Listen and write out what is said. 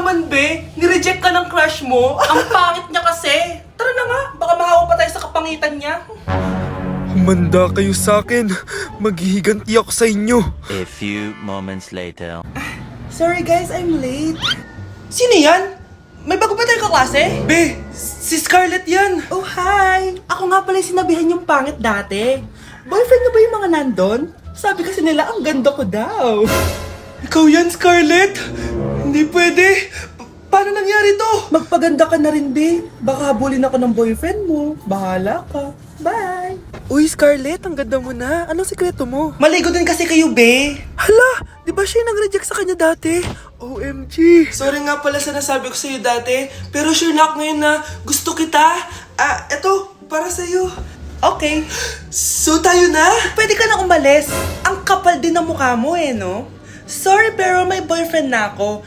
naman, be? Nireject ka ng crush mo? Ang pangit niya kasi. Tara na nga, baka mahawa pa tayo sa kapangitan niya. Humanda kayo sa akin. Maghihiganti ako sa inyo. A few moments later. Sorry guys, I'm late. Sino yan? May bago ba tayong kaklase? Be, si Scarlett yan. Oh, hi. Ako nga pala yung sinabihan yung pangit dati. Boyfriend na ba yung mga nandun? Sabi kasi nila, ang ganda ko daw. Ikaw yan, Scarlett? Hindi pwede. Paano nangyari to? Magpaganda ka na rin, be. Baka habulin ako ng boyfriend mo. Bahala ka. Bye. Uy, Scarlett, ang ganda mo na. Anong sikreto mo? Maligo din kasi kayo, be. Hala, di ba siya yung nag-reject sa kanya dati? OMG. Sorry nga pala sa nasabi ko sa'yo dati, pero sure na ako ngayon na gusto kita. Eto, para sa'yo. Okay. So tayo na? Pwede ka na umalis. Ang kapal din ng mukha mo no? Sorry pero may boyfriend na ako.